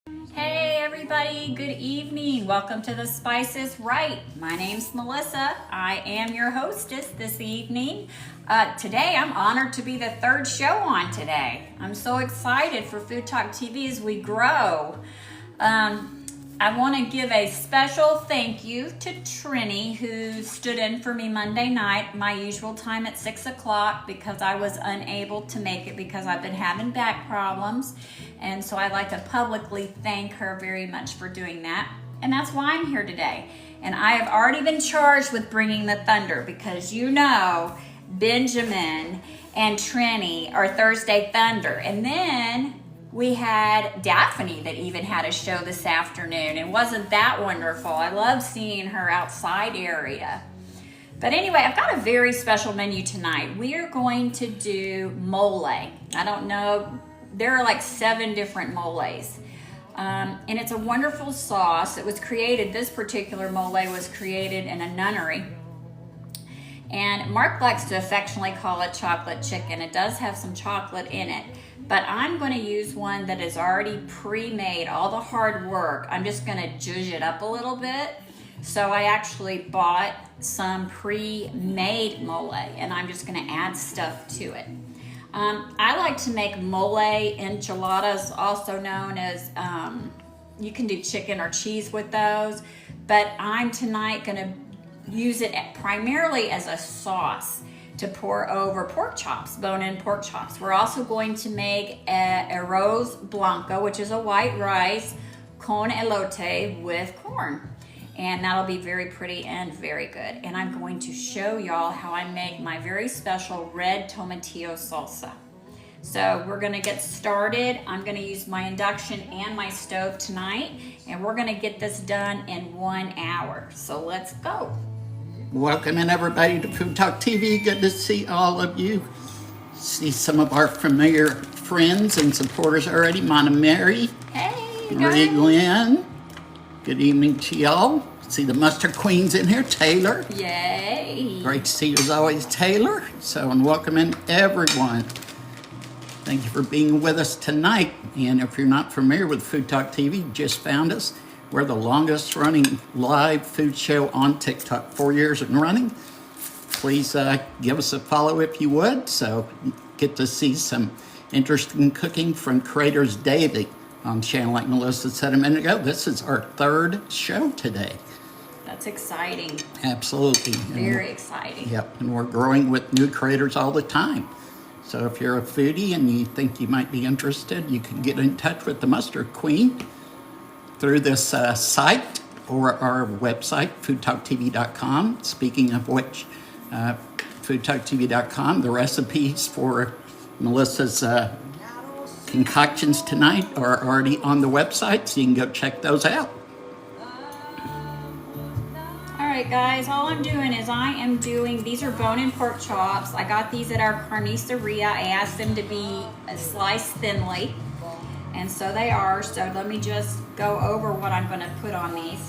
Hey everybody, good evening. Welcome to The Spice is Right. My name's Melissa. I am your hostess this evening. Today I'm honored to be the third show on today. I'm so excited for Food Talk TV as we grow. I want to give a special thank you to Trini, who stood in for me Monday night, my usual time at 6 o'clock, because I was unable to make it because I've been having back problems. And so I'd like to publicly thank her very much for doing that. And that's why I'm here today. And I have already been charged with bringing the thunder because you know Benjamin and Trini are Thursday Thunder. And then we had Daphne that even had a show this afternoon, and wasn't that wonderful? I love seeing her outside area. But anyway, I've got a very special menu tonight. We are going to do mole. I don't know, there are like 7 different moles. And it's a wonderful sauce. It was created, this particular mole was created in a nunnery. And Mark likes to affectionately call it chocolate chicken. It does have some chocolate in it. But I'm going to use one that is already pre-made, all the hard work. I'm just going to zhuzh it up a little bit. So I actually bought some pre-made mole, and I'm just going to add stuff to it. I like to make mole enchiladas, also known as, you can do chicken or cheese with those. But I'm tonight going to use it primarily as a sauce to pour over pork chops, bone-in pork chops. We're also going to make arroz blanco, which is a white rice, con elote with corn. And that'll be very pretty and very good. And I'm going to show y'all how I make my very special red tomatillo salsa. So we're gonna get started. I'm gonna use my induction and my stove tonight, and we're gonna get this done in 1 hour. So let's go. Welcome in everybody to Food Talk TV. Good to see all of you. See some of our familiar friends and supporters already. Mona Mary. Hey, Marie guys. Lynn. Good evening to y'all. See the mustard queens in here. Taylor. Yay. Great to see you as always, Taylor. So, and welcome in everyone. Thank you for being with us tonight. And if you're not familiar with Food Talk TV, you just found us. We're the longest running live food show on TikTok, 4 years and running. Please give us a follow if you would, so you get to see some interesting cooking from creators daily on the channel. Like Melissa said a minute ago, this is our 3rd show today. That's exciting. Absolutely. Very exciting. Yep, and we're growing with new creators all the time. So if you're a foodie and you think you might be interested, you can get in touch with the Mustard Queen through this site or our website, FoodtokTV.com. Speaking of which, FoodtokTV.com, the recipes for Melissa's concoctions tonight are already on the website, so you can go check those out. All right, guys, all I'm doing is these are bone-in pork chops. I got these at our carniceria. I asked them to be sliced thinly. And so they are, so let me just go over what I'm gonna put on these,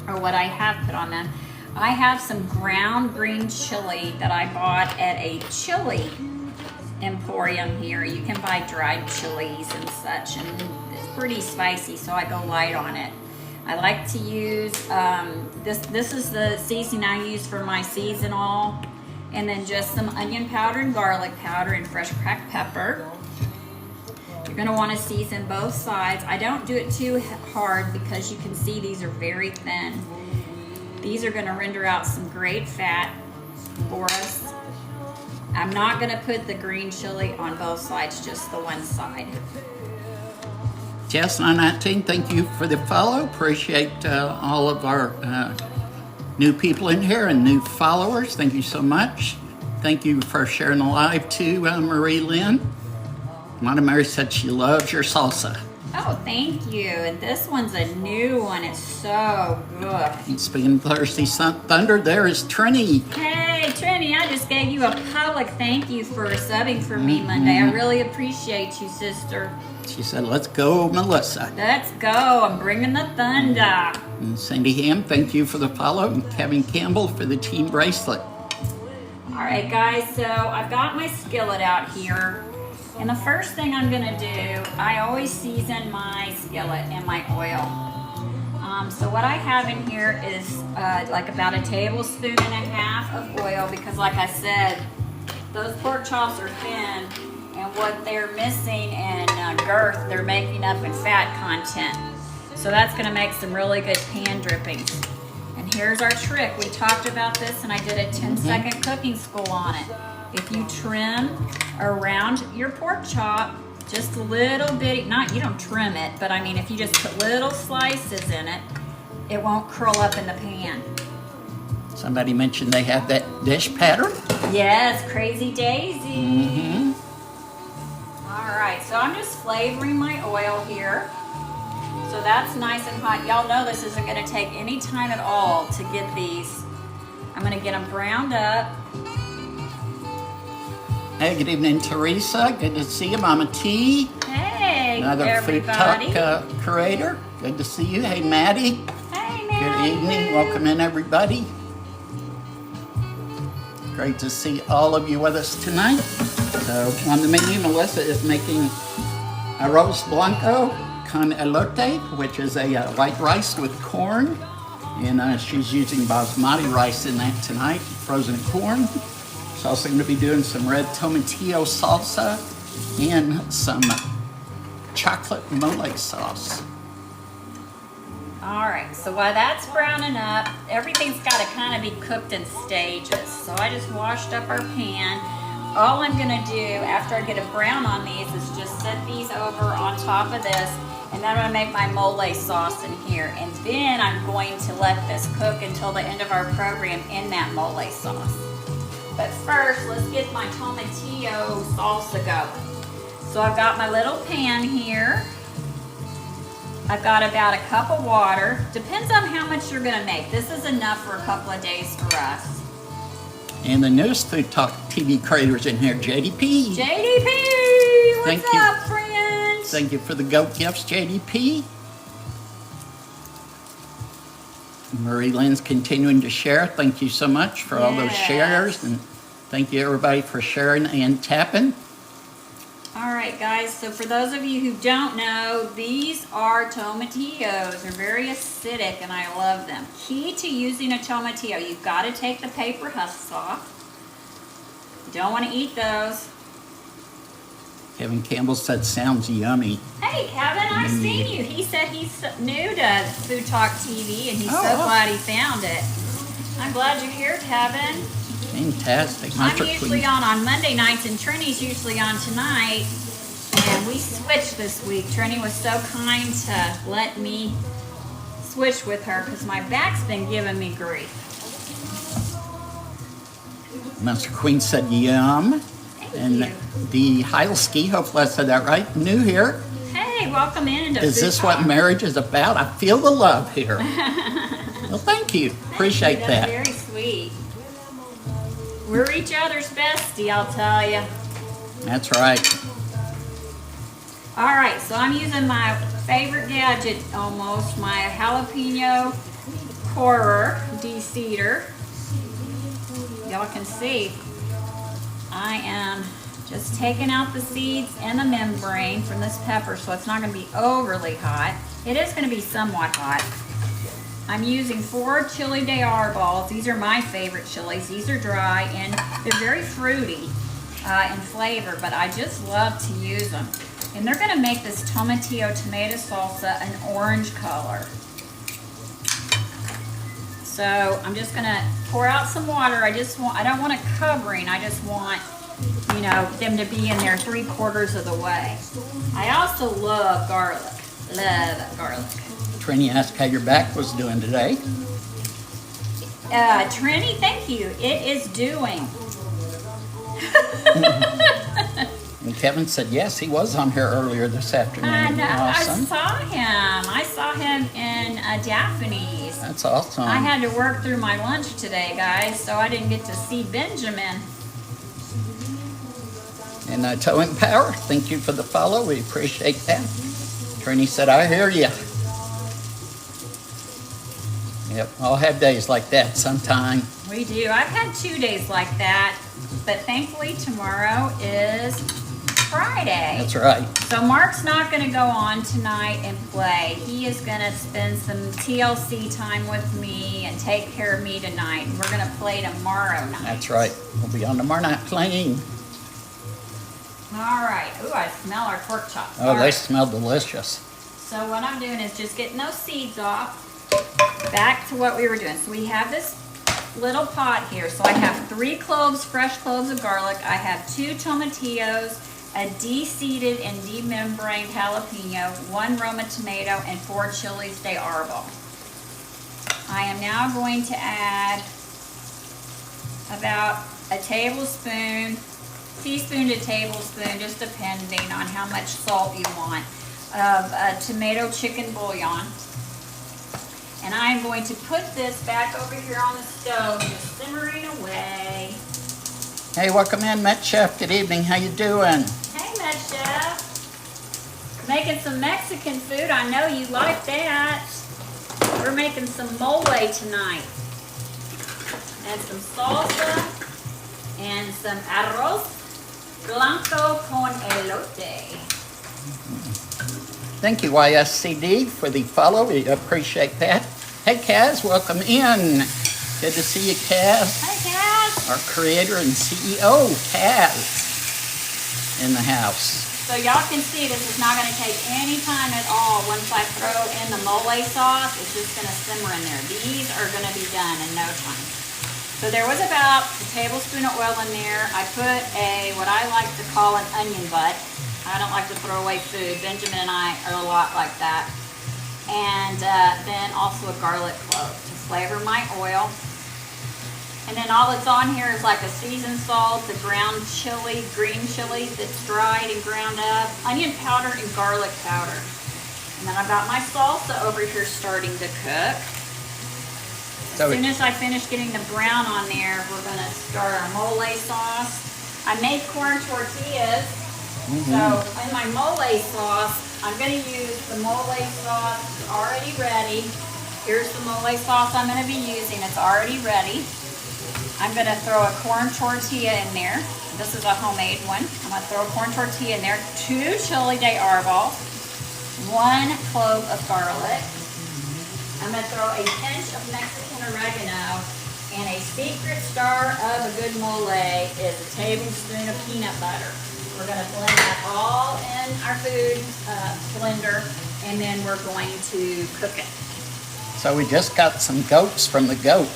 or what I have put on them. I have some ground green chili that I bought at a chili emporium here. You can buy dried chilies and such, and it's pretty spicy, so I go light on it. I like to use, this is the seasoning I use for my seasonal, and then just some onion powder and garlic powder and fresh cracked pepper. You're gonna wanna season both sides. I don't do it too hard because you can see these are very thin. These are gonna render out some great fat for us. I'm not gonna put the green chili on both sides, just the one side. Jess919, thank you for the follow. Appreciate all of our new people in here and new followers. Thank you so much. Thank you for sharing the live too, Marie Lynn. Mona Mary said she loves your salsa. Oh, thank you. And this one's a new one. It's so good. And speaking of Thirsty Thunder, there is Trini. Hey, Trini, I just gave you a public thank you for subbing for me Monday. I really appreciate you, sister. She said, let's go, Melissa. Let's go. I'm bringing the thunder. And Cindy Ham, thank you for the follow. And Kevin Campbell for the team bracelet. All right, guys, so I've got my skillet out here. And the first thing I'm gonna do, I always season my skillet and my oil. So what I have in here is like about 1.5 tablespoons of oil, because like I said, those pork chops are thin, and what they're missing in girth, they're making up in fat content. So that's gonna make some really good pan drippings. And here's our trick. We talked about this and I did a 10-second cooking school on it. If you trim around your pork chop, just a little bit, you don't trim it, but I mean if you just put little slices in it, it won't curl up in the pan. Somebody mentioned they have that dish pattern. Yes, Crazy Daisy. All right, so I'm just flavoring my oil here. So that's nice and hot. Y'all know this isn't gonna take any time at all to get these. I'm gonna get them browned up. Hey, good evening, Teresa. Good to see you, Mama T. Hey, another everybody. Food Talk creator. Good to see you. Hey, Maddie. Hey, Good Maddie. evening. Welcome in, everybody. Great to see all of you with us tonight. So on the menu, Melissa is making arroz blanco con elote, which is a white rice with corn. And she's using basmati rice in that tonight, frozen corn. She's also going to be doing some red tomatillo salsa and some chocolate mole sauce. All right, so while that's browning up, everything's got to kind of be cooked in stages. So I just washed up our pan. All I'm gonna do after I get a brown on these is just set these over on top of this, and then I'm gonna make my mole sauce in here. And then I'm going to let this cook until the end of our program in that mole sauce. But first, let's get my tomatillo salsa going. So I've got my little pan here. I've got about 1 cup of water. Depends on how much you're gonna make. This is enough for a couple of days for us. And the newest Food Talk TV creators in here, JDP. JDP! Thank What's you. up, friends? Thank you for the goat gifts, JDP. Marie Lynn's continuing to share. Thank you so much for all those shares. And thank you, everybody, for sharing and tapping. All right, guys, so for those of you who don't know, these are tomatillos. They're very acidic, and I love them. Key to using a tomatillo, you've got to take the paper husks off. You don't want to eat those. Kevin Campbell said, sounds yummy. Hey, Kevin, I've seen you. He said he's new to Food Talk TV, and he's so glad he found it. I'm glad you're here, Kevin. Fantastic. I'm usually on Monday nights, and Trini's usually on tonight, and we switched this week. Trini was so kind to let me switch with her because my back's been giving me grief. Master Queen said, yum. Thank you. The Heilski, hopefully I said that right, new here. Hey, welcome in. Is this what marriage is about? I feel the love here. Well, thank you. Appreciate that. That's very sweet. We're each other's bestie, I'll tell you. That's right. All right, so I'm using my favorite gadget almost, my jalapeno corer de-seeder. Y'all can see I am just taking out the seeds and the membrane from this pepper, so it's not going to be overly hot. It is going to be somewhat hot. I'm using 4 chili de balls. These are my favorite chilies. These are dry and they're very fruity in flavor, but I just love to use them. And they're gonna make this tomatillo tomato salsa an orange color. So I'm just gonna pour out some water. I don't want a covering. I just want, you know, them to be in there 3/4 of the way. I also love garlic. Love garlic. Trini asked how your back was doing today. Trini, thank you. It is doing. And Kevin said, yes, he was on here earlier this afternoon. I know. Awesome. I saw him in Daphne's. That's awesome. I had to work through my lunch today, guys, so I didn't get to see Benjamin. And Towing Power, thank you for the follow. We appreciate that. Trini said, I hear you. Yep, I'll have days like that sometime. We do. I've had 2 days like that, but thankfully tomorrow is Friday. That's right. So Mark's not going to go on tonight and play. He is going to spend some TLC time with me and take care of me tonight. We're going to play tomorrow night. That's right. We'll be on tomorrow night playing. All right. Ooh, I smell our pork chops. Oh, they smell delicious. So what I'm doing is just getting those seeds off. Back to what we were doing. So we have this little pot here. So I have 3 cloves, fresh cloves of garlic. I have 2 tomatillos, a de-seeded and demembraned jalapeno, 1 Roma tomato, and 4 chilies de árbol. I am now going to add about a teaspoon to tablespoon, just depending on how much salt you want, of tomato chicken bouillon. And I'm going to put this back over here on the stove, just simmering away. Hey, welcome in, Met Chef. Good evening. How you doing? Hey, Met Chef. Making some Mexican food. I know you like that. We're making some mole tonight. And some salsa and some arroz blanco con elote. Thank you, YSCD, for the follow. We appreciate that. Hey, Kaz, welcome in. Good to see you, Kaz. Hey, Kaz. Our creator and CEO, Kaz, in the house. So y'all can see this is not going to take any time at all. Once I throw in the mole sauce, it's just going to simmer in there. These are going to be done in no time. So there was about a tablespoon of oil in there. I put what I like to call an onion butt. I don't like to throw away food. Benjamin and I are a lot like that. And then also a garlic clove to flavor my oil. And then all that's on here is like a seasoned salt, the ground chili, green chili that's dried and ground up, onion powder and garlic powder. And then I've got my salsa over here starting to cook. As soon as I finish getting the brown on there, we're going to start our mole sauce. I made corn tortillas. So in my mole sauce, I'm going to use the mole sauce already ready. Here's the mole sauce I'm going to be using. It's already ready. I'm going to throw a corn tortilla in there. This is a homemade one. I'm going to throw a corn tortilla in there. 2 chili de árbol, 1 clove of garlic. I'm going to throw a pinch of Mexican oregano, and a secret star of a good mole is a tablespoon of peanut butter. We're going to blend that all in our food blender, and then we're going to cook it. So we just got some goats from the goat.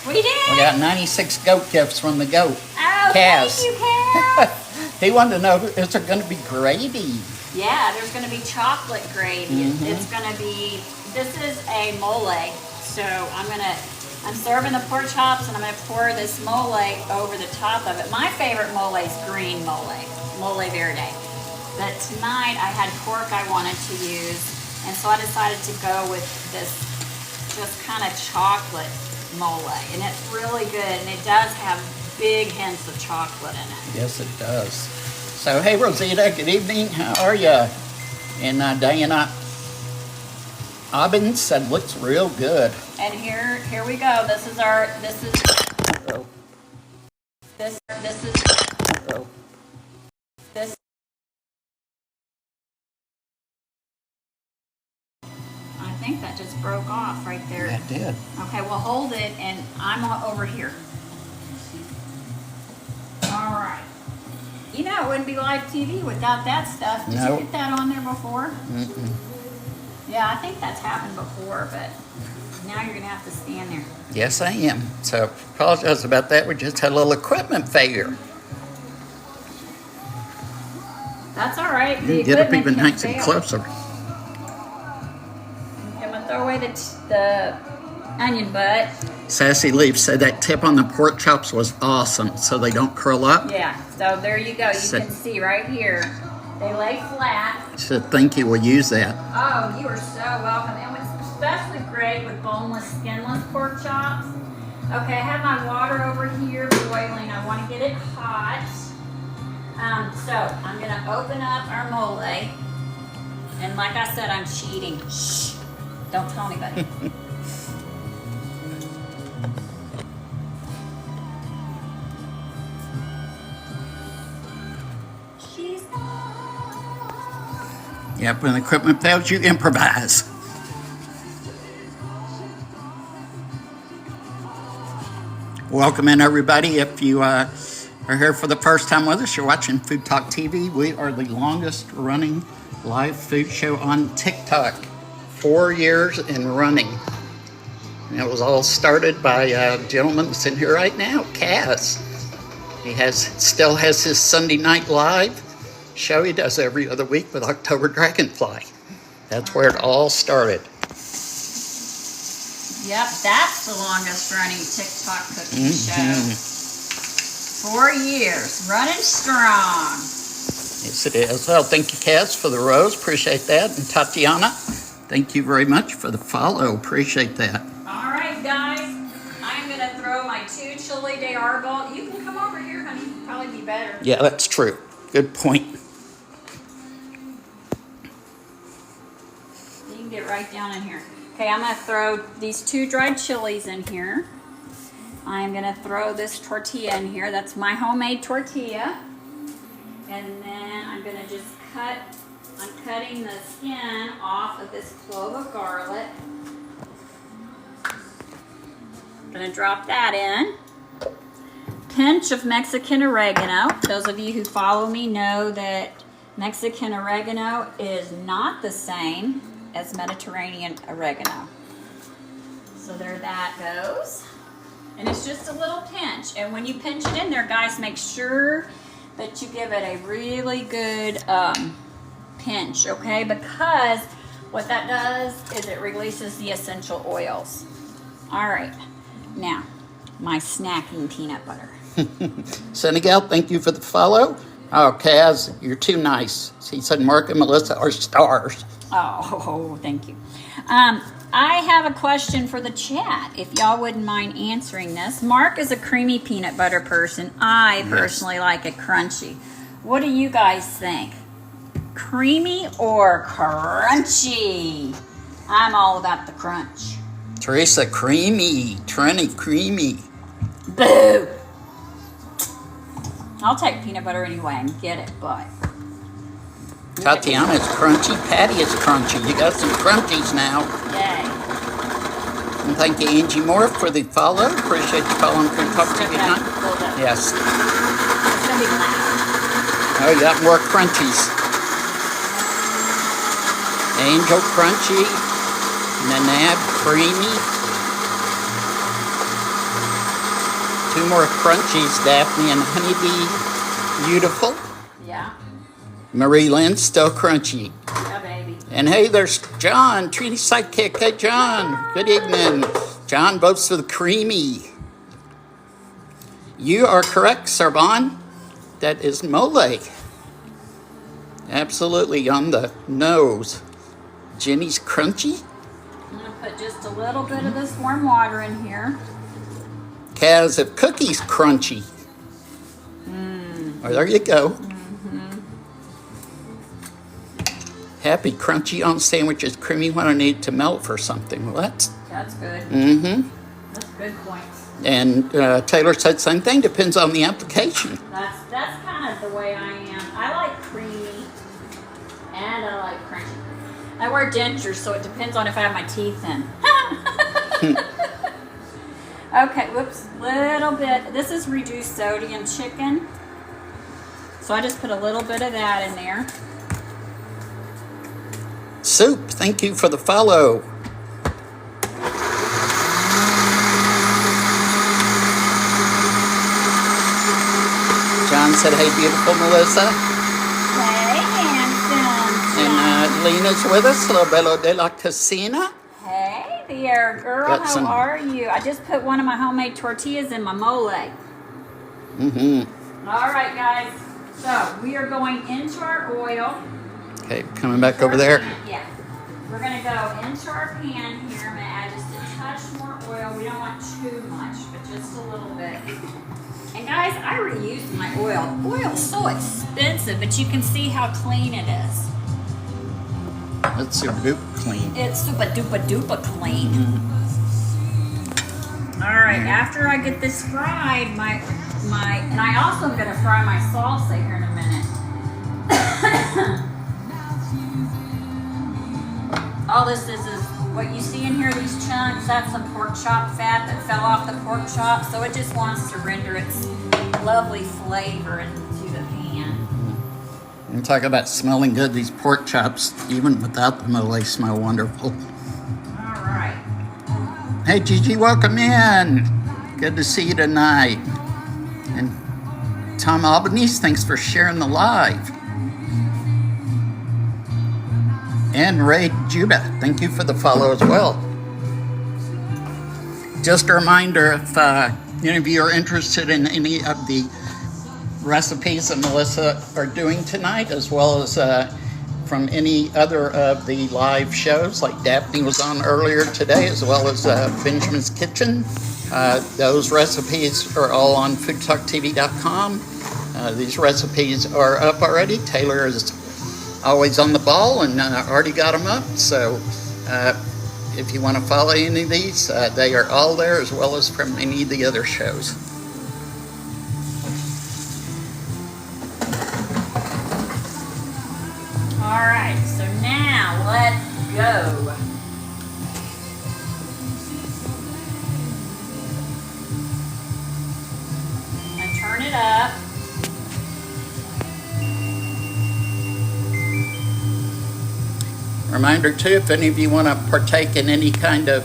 We did? We got 96 goat gifts from the goat. Oh, Kaz. thank you, Kaz. He wanted to know, is there going to be gravy? Yeah, there's going to be chocolate gravy. It's going to be, this is a mole, so I'm serving the pork chops, and I'm going to pour this mole over the top of it. My favorite mole is green mole verde. But tonight I had pork I wanted to use, and so I decided to go with this just kind of chocolate mole, and it's really good, and it does have big hints of chocolate in it. Yes, it does. So, hey, Rosita, good evening. How are you? And Diana Aubin said, looks real good. And here we go. This is I think that just broke off right there. That did. Okay, well hold it, and I'm over here. All right. You know, it wouldn't be live TV without that stuff. Did you get that on there before? Mm-mm. Yeah, I think that's happened before, but now you're going to have to stand there. Yes, I am. So, apologize about that. We just had a little equipment failure. That's all right. You get up even nice and closer. I'm going to throw away the onion butt. Sassy Leaf said that tip on the pork chops was awesome, so they don't curl up. Yeah, so there you go. You can see right here. They lay flat. She said, thank you, we'll use that. Oh, you are so welcome. And it's especially great with boneless, skinless pork chops. Okay, I have my water over here boiling. I want to get it hot. So I'm going to open up our mole. And like I said, I'm cheating. Shh. Don't tell anybody. She's not Yep, when the equipment fails, you improvise. Welcome in, everybody. If you are here for the first time with us, you're watching Food Talk TV. We are the longest running live food show on TikTok. 4 years and running. And it was all started by a gentleman that's in here right now, Kaz. He still has his Sunday Night Live show he does every other week with October Dragonfly. That's where it all started. Yep, that's the longest running TikTok cooking show. 4 years, running strong. Yes, it is. Well, thank you, Kaz, for the rose. Appreciate that. And Tatiana, thank you very much for the follow. Appreciate that. All right, guys. I'm going to throw my 2 chili de arbol. You can come over here, honey. Probably be better. Yeah, that's true. Good point. You can get right down in here. Okay, I'm going to throw these 2 dried chilies in here. I'm going to throw this tortilla in here. That's my homemade tortilla. And then I'm going to just I'm cutting the skin off of this clove of garlic. I'm going to drop that in. Pinch of Mexican oregano. Those of you who follow me know that Mexican oregano is not the same as Mediterranean oregano. So there that goes. And it's just a little pinch. And when you pinch it in there, guys, make sure that you give it a really good pinch, okay? Because what that does is it releases the essential oils. All right, now my snacking peanut butter. Senegal, thank you for the follow. Oh, Kaz, you're too nice. He said Mark and Melissa are stars. Oh, thank you. I have a question for the chat, if y'all wouldn't mind answering this. Mark is a creamy peanut butter person. I personally like it crunchy. What do you guys think? Creamy or crunchy? I'm all about the crunch. Teresa, creamy. Trini, creamy. Boo! I'll take peanut butter anyway and get it, but... Tatiana is crunchy. Patty is crunchy. You got some crunchies now. Yay. And thank you, Angie Moore, for the follow. Appreciate you following Food Talk TV tonight. Yes. It's going to be loud. Oh, you got more crunchies. Angel crunchy. Nanab creamy. 2 more crunchies, Daphne and Honeybee. Beautiful. Yeah. Marie Lynn, still crunchy. Yeah, baby. And hey, there's John, Trini's sidekick. Hey, John. Good evening. John votes for the creamy. You are correct, Sarban. That is mole. Absolutely on the nose. Jenny's crunchy. I'm going to put just a little bit of this warm water in here. Kaz, if cookies crunchy. Oh, there you go. Happy crunchy on sandwiches, creamy when I need to melt for something. Well, that's good. That's a good point. And Taylor said same thing. Depends on the application. That's kind of the way I am. I like creamy and I like crunchy. I wear dentures, so it depends on if I have my teeth in. Okay, whoops, little bit. This is reduced sodium chicken. So I just put a little bit of that in there. Soup, thank you for the follow. John said, hey, beautiful Melissa. Hey, handsome. And Lena's with us, La Bello de la Cocina. Hey there, girl. How are you? I just put one of my homemade tortillas in my mole. All right, guys. So we are going into our oil. Okay, coming back over there. Yeah. We're going to go into our pan here. I'm going to add just a touch more oil. We don't want too much, but just a little bit. And guys, I reused my oil. Oil's so expensive, but you can see how clean it is. It's super duper clean. It's super duper duper clean. All right, after I get this fried, and I also am going to fry my salsa here in a minute. All this is what you see in here, these chunks, that's some pork chop fat that fell off the pork chop. So it just wants to render its lovely flavor into the pan. And talk about smelling good. These pork chops, even without the mole, smell wonderful. All right. Hey, Gigi, welcome in. Good to see you tonight. And Tom Albanese, thanks for sharing the live. And Ray Juba, thank you for the follow as well. Just a reminder, if any of you are interested in any of the recipes that Melissa are doing tonight, as well as from any other of the live shows, like Daphne was on earlier today, as well as Benjamin's Kitchen, those recipes are all on FoodtokTV.com. These recipes are up already. Taylor is always on the ball and already got them up. So if you want to follow any of these, they are all there, as well as from any of the other shows. All right, so now let's go. And turn it up. Reminder too, if any of you want to partake in any kind of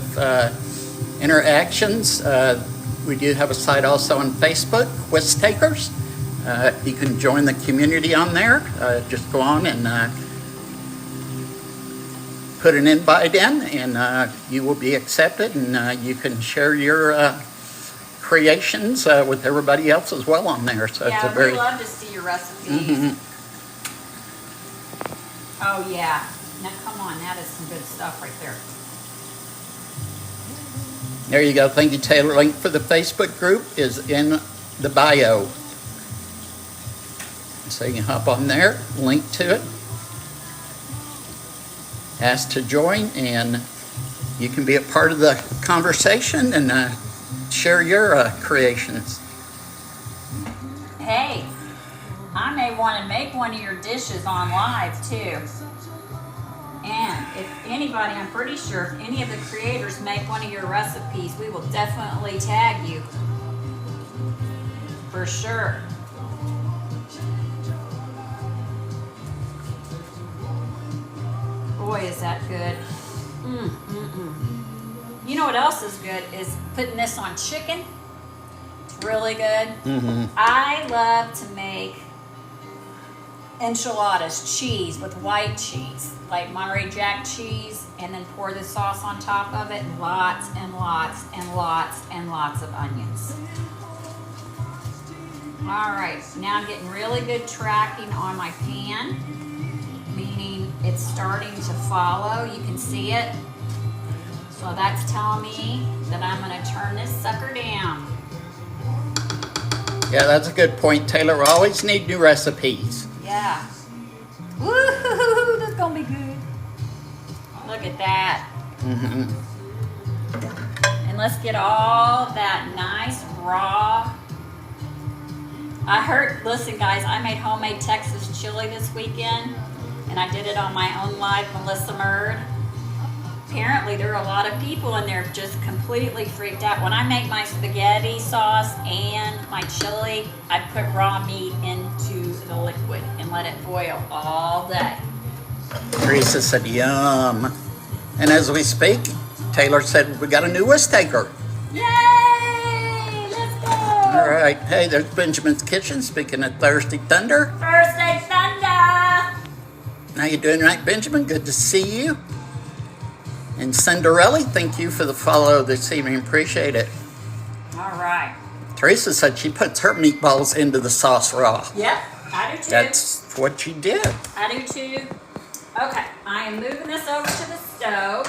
interactions, we do have a site also on Facebook, Quiz Takers. You can join the community on there. Just go on and put an invite in, and you will be accepted, and you can share your creations with everybody else as well on there. So Yeah, it's a very we love to see your recipes. Mm-hmm. Oh yeah. Now come on, that is some good stuff right there. There you go. Thank you, Taylor. Link for the Facebook group is in the bio. So you can hop on there, link to it, ask to join, and you can be a part of the conversation and share your creations. Hey, I may want to make one of your dishes on live too. And if anybody, I'm pretty sure if any of the creators make one of your recipes, we will definitely tag you. For sure. Boy, is that good. You know what else is good is putting this on chicken. It's really good. I love to make enchiladas, cheese with white cheese, like Monterey Jack cheese, and then pour the sauce on top of it, and lots and lots and lots and lots of onions. All right, now I'm getting really good tracking on my pan, meaning it's starting to follow. You can see it. So that's telling me that I'm gonna turn this sucker down. Yeah, that's a good point, Taylor. We always need new recipes. Yeah. Woo-hoo-hoo, that's gonna be good. Look at that. And let's get all that nice raw. Listen guys, I made homemade Texas chili this weekend, and I did it on my own live MelissaMurd. Apparently there are a lot of people in there just completely freaked out. When I make my spaghetti sauce and my chili, I put raw meat into the liquid and let it boil all day. Teresa said, yum. And as we speak, Taylor said, we got a new list taker. Yay! Let's go! All right. Hey, there's Benjamin's Kitchen, speaking of Thursday Thunder. Thursday Thunder! How you doing tonight, Benjamin? Good to see you. And Cinderella, thank you for the follow this evening. Appreciate it. All right. Teresa said she puts her meatballs into the sauce raw. Yep, I do too. That's what she did. I do too. Okay, I am moving this over to the stove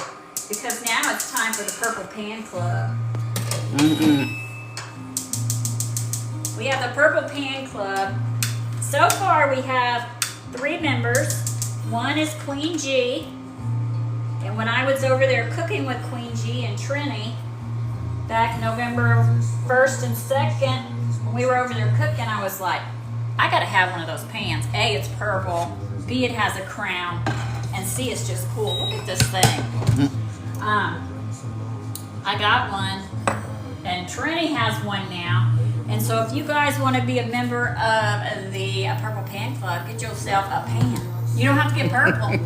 because now it's time for the Purple Pan Club. We have the Purple Pan Club. So far we have 3 members. One is Queen G. And when I was over there cooking with Queen G and Trini back November 1st and 2nd, when we were over there cooking, I was like, I gotta have one of those pans. A, it's purple. B, it has a crown. And see, it's just cool. Look at this thing. I got one, and Trini has one now. And so if you guys want to be a member of the Purple Pan Club, get yourself a pan. You don't have to get purple.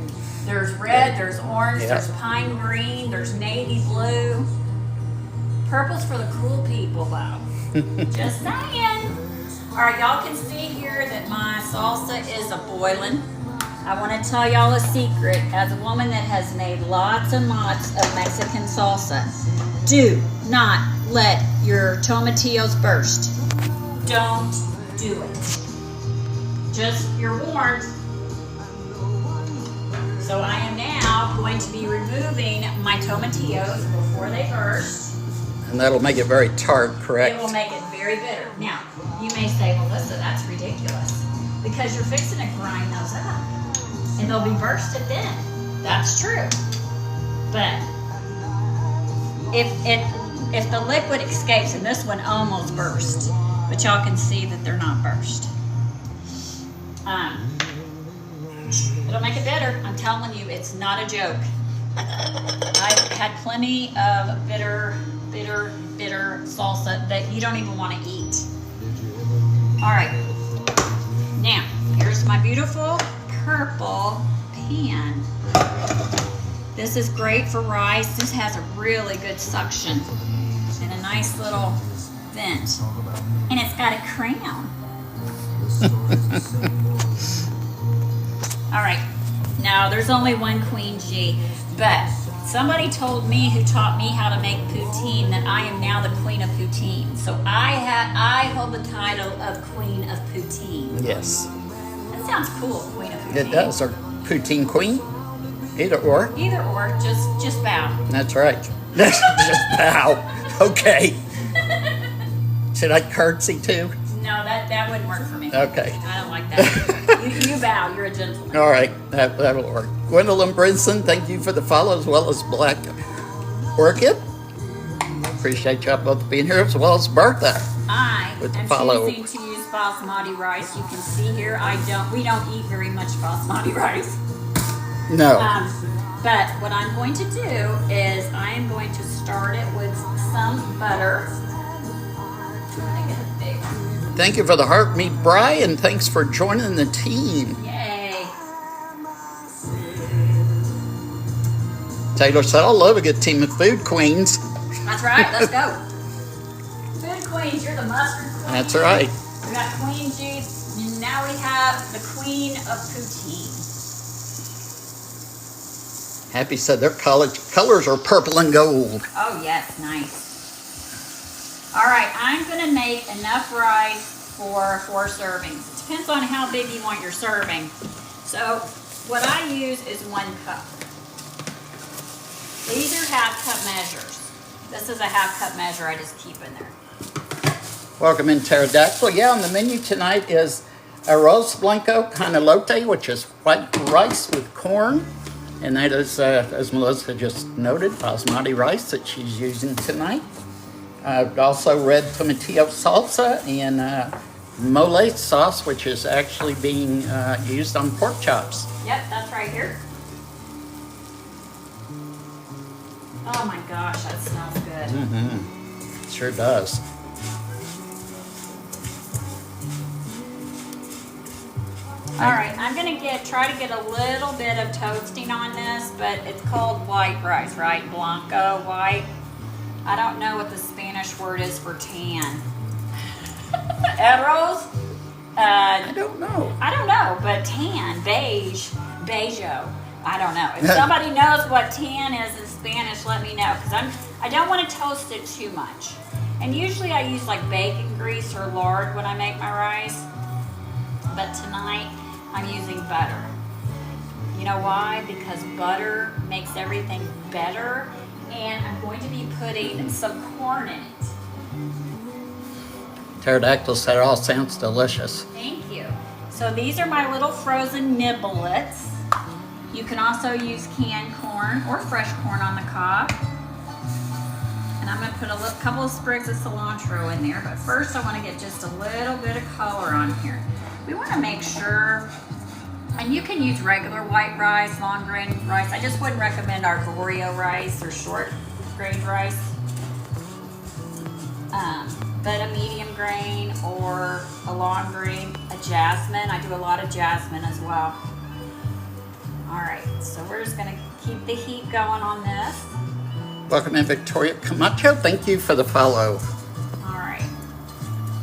There's red, there's orange, there's pine green, there's navy blue. Purple's for the cool people, though. Just saying. All right, y'all can see here that my salsa is a-boiling. I want to tell y'all a secret. As a woman that has made lots and lots of Mexican salsa, do not let your tomatillos burst. Don't do it. Just, you're warned. So I am now going to be removing my tomatillos before they burst. And that'll make it very tart, correct? It will make it very bitter. Now, you may say, Melissa, that's ridiculous. Because you're fixing to grind those up. And they'll be bursted then. That's true. But if the liquid escapes, and this one almost burst, but y'all can see that they're not burst. It'll make it bitter. I'm telling you, it's not a joke. I've had plenty of bitter salsa that you don't even want to eat. All right. Now, here's my beautiful purple pan. This is great for rice. This has a really good suction and a nice little vent. And it's got a crown. All right. Now, there's only one Queen G, but somebody told me who taught me how to make poutine that I am now the queen of poutine. So I hold the title of queen of poutine. Yes. That sounds cool, queen of poutine. It does, or poutine queen. Either or. Either or, just bow. That's right. Just bow. Okay. Should I curtsy too? No, that wouldn't work for me. Okay. I don't like that. you bow, you're a gentleman. All right, that'll work. Gwendolyn Brinson, thank you for the follow, as well as Black Orchid. Appreciate y'all both being here, as well as Bertha. I with the am follow. choosing to use basmati rice. You can see here, we don't eat very much basmati rice. No. But what I'm going to do is I am going to start it with some butter. Thank you for the heart, meet Brian. Thanks for joining the team. Yay. Taylor said, I love a good team of food queens. That's right, let's go. Food queens, you're the mustard queen. That's right. We got Queen G, and now we have the queen of poutine. Happy said their colors are purple and gold. Oh yes, nice. All right, I'm gonna make enough rice for 4 servings. It depends on how big you want your serving. So what I use is 1 cup. These are half-cup measures. This is a half-cup measure I just keep in there. Welcome in, Pterodactyl. Yeah, on the menu tonight is arroz blanco con elote, which is white rice with corn. And that is, as Melissa just noted, basmati rice that she's using tonight. Also red tomatillo salsa and mole sauce, which is actually being used on pork chops. Yep, that's right here. Oh my gosh, that smells good. Mm-hmm. Sure does. All right, I'm gonna try to get a little bit of toasting on this, but it's called white rice, right? Blanco, white. I don't know what the Spanish word is for tan. Arroz? I don't know. I don't know, but tan, beige, beigeo. I don't know. If somebody knows what tan is in Spanish, let me know, because I don't want to toast it too much. And usually I use like bacon grease or lard when I make my rice, but tonight I'm using butter. You know why? Because butter makes everything better, and I'm going to be putting some corn in it. Pterodactyl said it all sounds delicious. Thank you. So these are my little frozen nibblets. You can also use canned corn or fresh corn on the cob. And I'm going to put a couple of sprigs of cilantro in there, but first I want to get just a little bit of color on here. We want to make sure And you can use regular white rice, long grain rice. I just wouldn't recommend arborio rice or short grain rice. But a medium grain or a long grain, a jasmine. I do a lot of jasmine as well. All right, so we're just gonna keep the heat going on this. Welcome in, Victoria Camacho. Thank you for the follow. All right,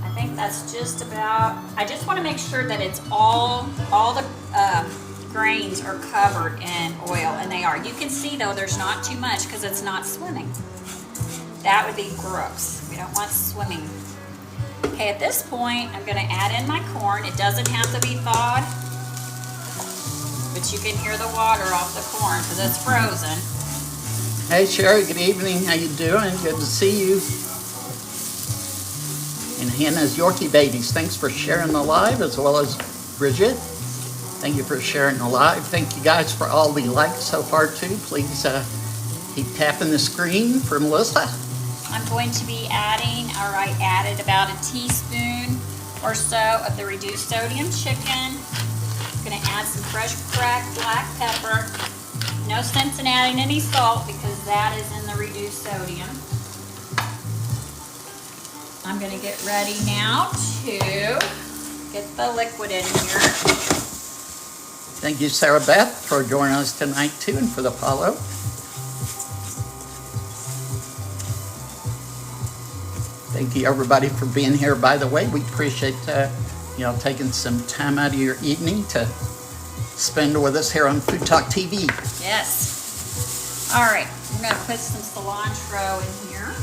I think that's just about, I just wanna make sure that it's all the grains are covered in oil, and they are. You can see though, there's not too much because it's not swimming. That would be gross. We don't want swimming. Okay, at this point, I'm gonna add in my corn. It doesn't have to be thawed, but you can hear the water off the corn because it's frozen. Hey Sherry, good evening. How you doing? Good to see you. And Hannah's Yorkie babies. Thanks for sharing the live, as well as Bridget. Thank you for sharing the live. Thank you guys for all the likes so far too. Please keep tapping the screen for Melissa. I'm going to be adding, or I added about a teaspoon or so of the reduced sodium chicken. I'm gonna add some fresh cracked black pepper. No sense in adding any salt because that is in the reduced sodium. I'm gonna get ready now to get the liquid in here. Thank you, Sarah Beth, for joining us tonight too, and for the follow. Thank you, everybody, for being here. By the way, we appreciate taking some time out of your evening to spend with us here on Food Talk TV. Yes. All right, I'm gonna put some cilantro in here.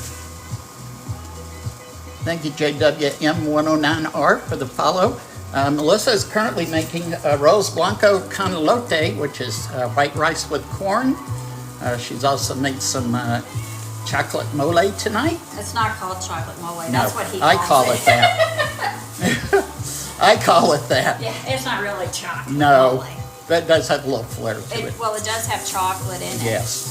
Thank you, JWM109R, for the follow. Melissa is currently making arroz blanco con elote, which is white rice with corn. She's also made some chocolate mole tonight. It's not called chocolate mole. No, That's what he calls I call it that. I call it that. Yeah, it's not really chocolate No, mole. that does have a little flair to it. Well, it does have chocolate in it. Yes.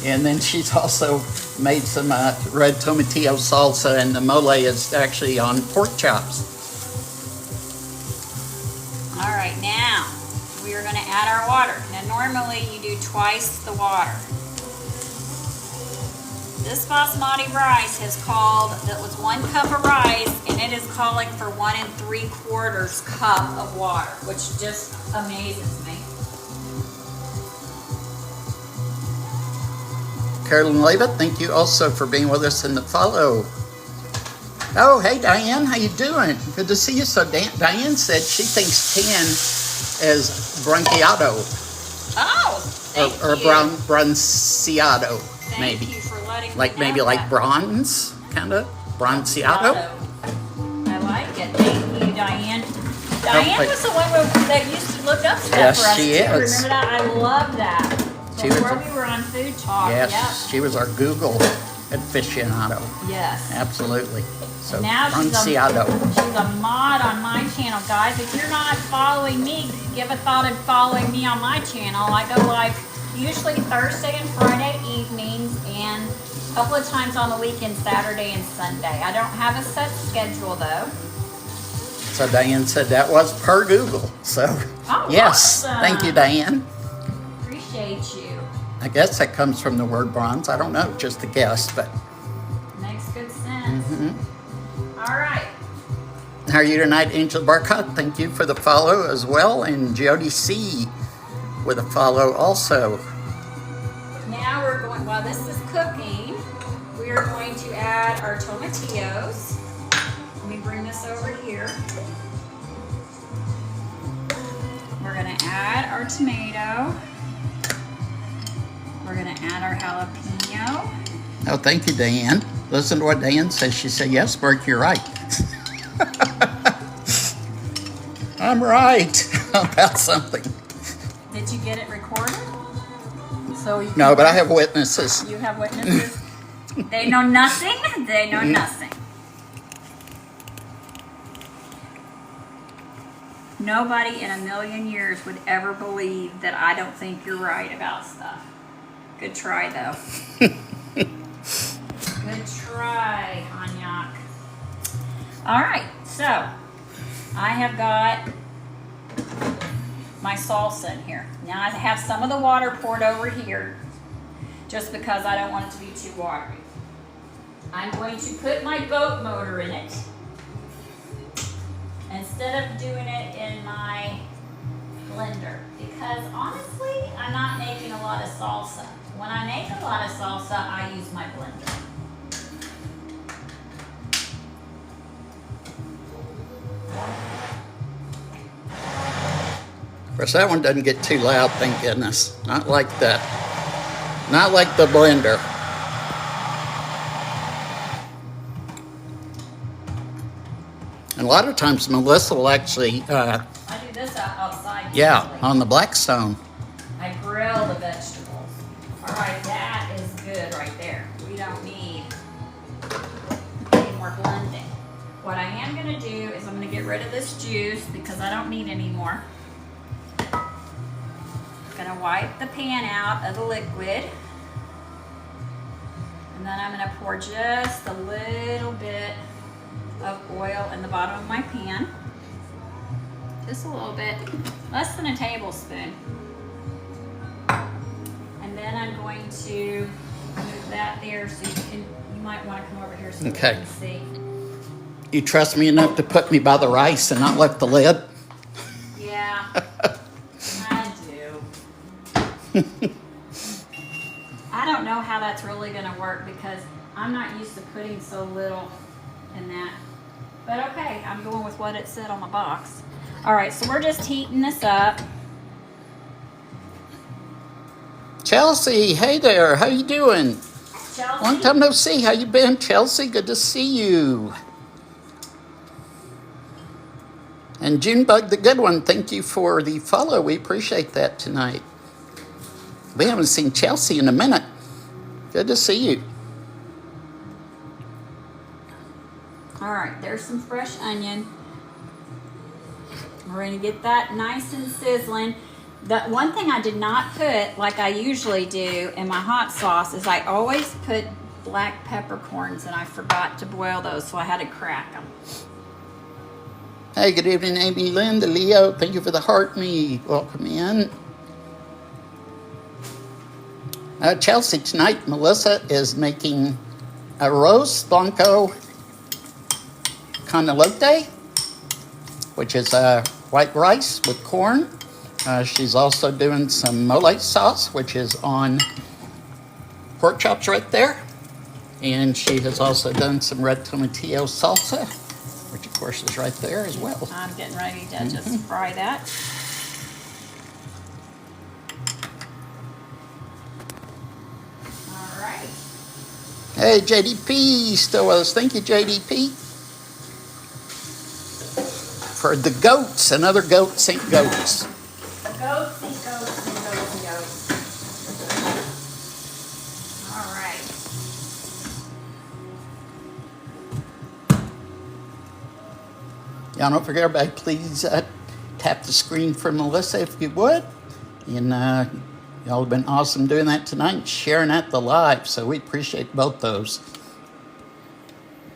And then she's also made some red tomatillo salsa, and the mole is actually on pork chops. All right, now we are going to add our water. Now, normally you do twice the water. This basmati rice that was 1 cup of rice, and it is calling for 1 3/4 cup of water, which just amazes me. Carolyn Leva, thank you also for being with us in the follow. Oh, hey Diane, how you doing? Good to see you. So Diane said she thinks tan is bronchiato. Oh, thank or you. bronceado, maybe. Thank you for letting me Like know maybe like that. bronze, kind of bronceado. I like it. Thank you, Diane. Diane was the one that used to look up stuff Yes, for us. she too. is. Remember that? I love that. She was Before we were on Food Talk. Yes, she was our Google aficionado. Yep. Yes. Absolutely. So Now bronceado. she's a mod on my channel, guys. If you're not following me, give a thought of following me on my channel. I go live usually Thursday and Friday evenings, and a couple of times on the weekend, Saturday and Sunday. I don't have a set schedule though. So Diane said that was per Google. So Oh, yes, awesome. thank you, Diane. Appreciate you. I guess that comes from the word bronze. I don't know, just a guess, but Makes good sense. All right. how are you tonight, Angel Barcott? Thank you for the follow as well, and Jody C with a follow also. Now we're going, while this is cooking, we are going to add our tomatillos. Let me bring this over here. We're going to add our tomato. We're going to add our jalapeno. Oh, thank you, Diane. Listen to what Diane says. She said, yes, Burke, you're right. I'm right about something. Did you get it recorded? So you No, but I have witnesses. You have witnesses? They know nothing. They know nothing. Nobody in a million years would ever believe that I don't think you're right about stuff. Good try, though. Good try, Anyak. All right, so I have got my salsa in here. Now I have some of the water poured over here just because I don't want it to be too watery. I'm going to put my goat motor in it instead of doing it in my blender, because honestly, I'm not making a lot of salsa. When I make a lot of salsa, I use my blender. Of course, that one doesn't get too loud, thank goodness. Not like that. Not like the blender. And a lot of times Melissa will actually... I do this outside. Yeah, usually. on the Blackstone. I grill the vegetables. All right, that is good right there. We don't need any more blending. What I am going to do is I'm going to get rid of this juice because I don't need any more. I'm going to wipe the pan out of the liquid. And then I'm going to pour just a little bit of oil in the bottom of my pan. Just a little bit, less than a tablespoon. And then I'm going to move that there so you might want to come over here so Okay. you can see. You trust me enough to put me by the rice and not lift the lid? Yeah, I do. I don't know how that's really going to work because I'm not used to putting so little in that. But okay, I'm going with what it said on the box. All right, so we're just heating this up. Chelsea, hey there, how you doing? Chelsea? Long time no see. How you been, Chelsea? Good to see you. And Junebug the good one, thank you for the follow. We appreciate that tonight. We haven't seen Chelsea in a minute. Good to see you. All right, there's some fresh onion. We're gonna get that nice and sizzling. The one thing I did not put, like I usually do in my hot sauce, is I always put black peppercorns, and I forgot to boil those, so I had to crack them. Hey, good evening, Amy, Linda, Leo. Thank you for the heart me. Welcome in. Chelsea, tonight Melissa is making arroz blanco con elote, which is white rice with corn. She's also doing some mole sauce, which is on pork chops right there. And she has also done some red tomatillo salsa, which of course is right there as well. I'm getting ready to just fry that. All right. Hey, JDP, still with us. Thank you, JDP. For the goats and other goats ain't goats. Goats and goats and goats and goats. All right. Y'all don't forget, everybody, please tap the screen for Melissa if you would. And y'all have been awesome doing that tonight, sharing that the live. So we appreciate both those.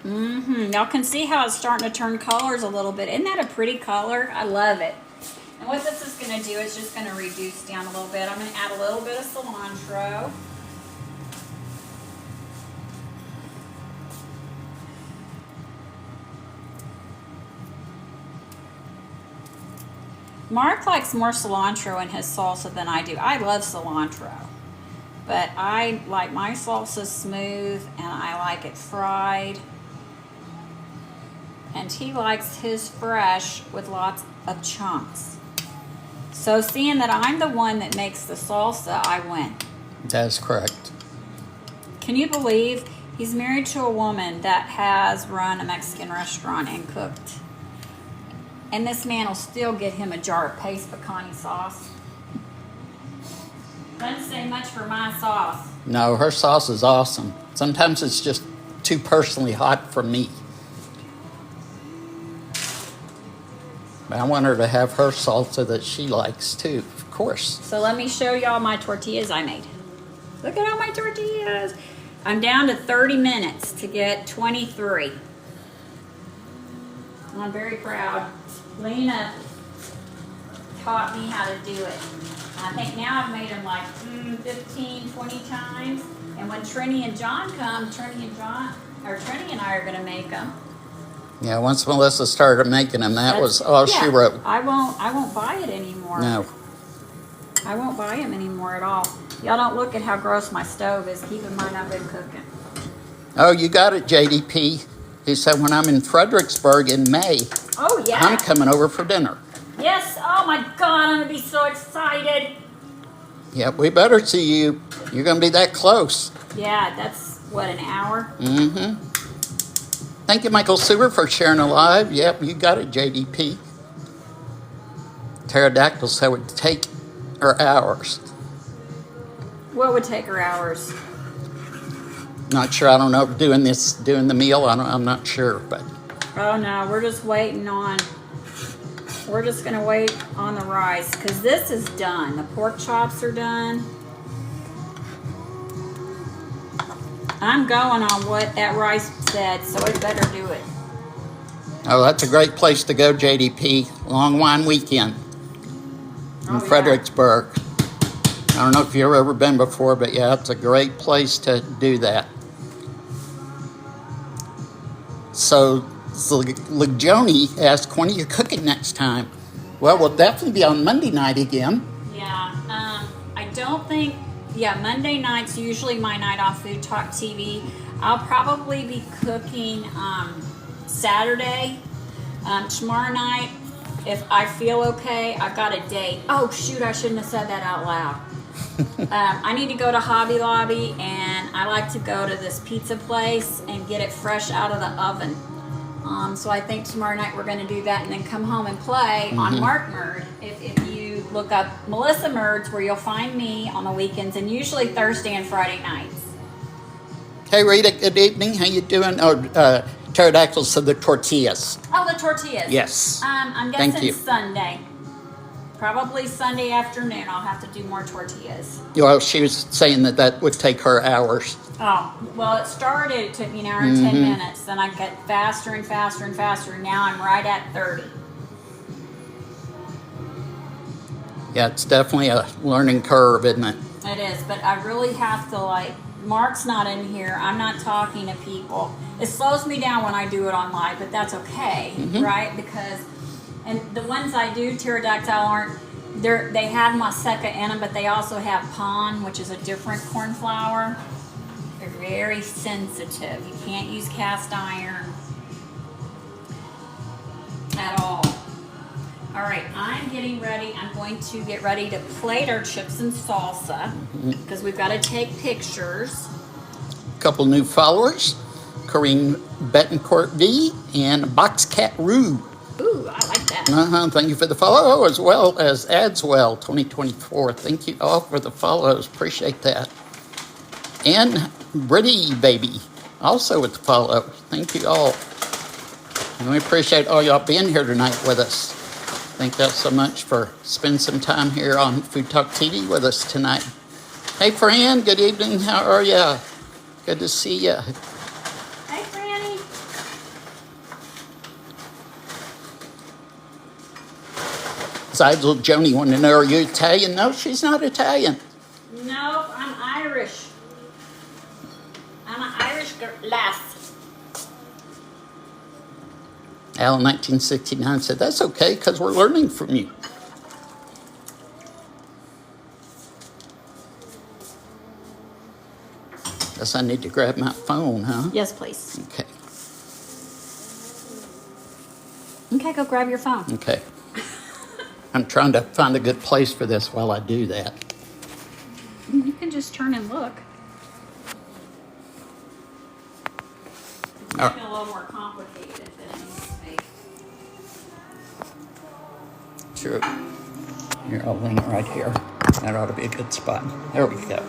Y'all can see how it's starting to turn colors a little bit. Isn't that a pretty color? I love it. And what this is going to do is just going to reduce down a little bit. I'm going to add a little bit of cilantro. Mark likes more cilantro in his salsa than I do. I love cilantro, but I like my salsa smooth and I like it fried. And he likes his fresh with lots of chunks. So seeing that I'm the one that makes the salsa, I win. That is correct. Can you believe he's married to a woman that has run a Mexican restaurant and cooked? And this man will still get him a jar of paste pecani sauce. Doesn't say much for my sauce. No, her sauce is awesome. Sometimes it's just too personally hot for me. But I want her to have her salsa that she likes too, of course. So let me show y'all my tortillas I made. Look at all my tortillas. I'm down to 30 minutes to get 23. I'm very proud. Lena taught me how to do it. I think now I've made them like 15, 20 times. And when Trini and John come, Trini and I are going to make them. Yeah, once Melissa started making them, that was all she wrote. I won't buy it anymore. No. I won't buy them anymore at all. Y'all don't look at how gross my stove is. Keep in mind I've been cooking. Oh, you got it, JDP. He said when I'm in Fredericksburg in May, oh yeah, I'm coming over for dinner. Yes. Oh my God, I'm gonna be so excited. Yeah, we better see you. You're gonna be that close. Yeah, that's what, an hour? Mm-hmm. Thank you, Michael Sewer, for sharing a live. Yep, you got it, JDP. Pterodactyl said it would take her hours. What would take her hours? Not sure. I don't know. Doing the meal. I'm not sure, but. Oh no, we're just waiting on. We're just gonna wait on the rice because this is done. The pork chops are done. I'm going on what that rice said, so I better do it. Oh, that's a great place to go, JDP. Long Wine Weekend in Fredericksburg. I don't know if you've ever been before, but yeah, it's a great place to do that. So, Legioni asked, when are you cooking next time? Well, we'll definitely be on Monday night again. Yeah, I don't think, Monday night's usually my night off Food Talk TV. I'll probably be cooking Saturday. Tomorrow night, if I feel okay, I've got a date. Oh shoot, I shouldn't have said that out loud. I need to go to Hobby Lobby, and I like to go to this pizza place and get it fresh out of the oven. So I think tomorrow night we're going to do that and then come home and play on Mark Murd. If you look up MelissaMurd's, where you'll find me on the weekends, and usually Thursday and Friday nights. Hey Rita, good evening. How you doing? Oh, Pterodactyl said the tortillas. Oh, the tortillas. Yes. I'm guessing Sunday. Probably Sunday afternoon. I'll have to do more tortillas. Well, she was saying that would take her hours. Oh, well, it took me an hour and 10 minutes. Then I get faster and faster and faster. And now I'm right at 30. Yeah, it's definitely a learning curve, isn't it? It is, but I really have to, Mark's not in here. I'm not talking to people. It slows me down when I do it on live, but that's okay, right? Because, and the ones I do, pterodactyl, they have maseca in them, but they also have pan, which is a different corn flour. They're very sensitive. You can't use cast iron at all. All right, I'm getting ready. I'm going to get ready to plate our chips and salsa because we've got to take pictures. A couple new followers, Corinne Betancourt V and Boxcat Rue. Ooh, I like that. Thank you for the follow, as well as Adswell 2024. Thank you all for the follows. Appreciate that. And Britty Baby, also with the follow. Thank you all. And we appreciate all y'all being here tonight with us. Thank y'all so much for spending some time here on Food Talk TV with us tonight. Hey, Fran, good evening. How are ya? Good to see ya. Hey, Franny. Zidel Joni wanted to know, are you Italian? No, she's not Italian. No, I'm Irish. I'm an Irish lass. Alan 1969 said, that's okay, because we're learning from you. Guess I need to grab my phone, huh? Yes, please. Okay. Okay, go grab your phone. Okay. I'm trying to find a good place for this while I do that. You can just turn and look. It's making it a little more complicated than it needs to be. Sure. Here, I'll lean right here. That ought to be a good spot. There we go.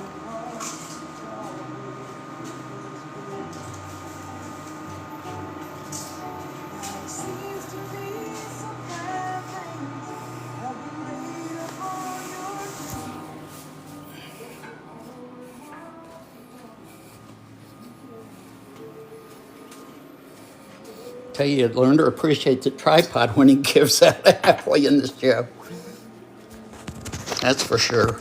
Tell you, learn to appreciate the tripod when he gives out halfway in the show. That's for sure.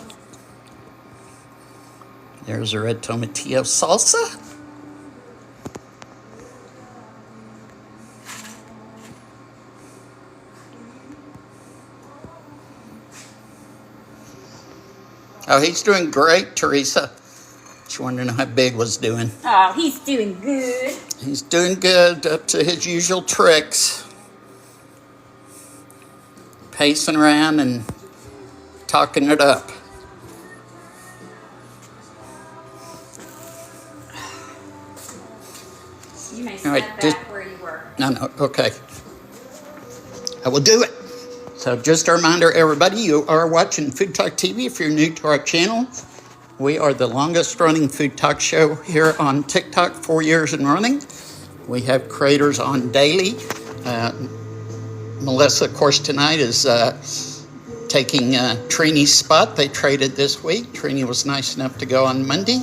There's a red tomatillo salsa. Oh, he's doing great, Teresa. Just wondering how Big was doing. Oh, he's doing good. He's doing good, up to his usual tricks. Pacing around and talking it up. You may All right, step back where you were. No, okay. I will do it. So just a reminder, everybody, you are watching Food Talk TV. If you're new to our channel, we are the longest running food talk show here on TikTok, 4 years and running. We have creators on daily. Melissa, of course, tonight is taking Trini's spot. They traded this week. Trini was nice enough to go on Monday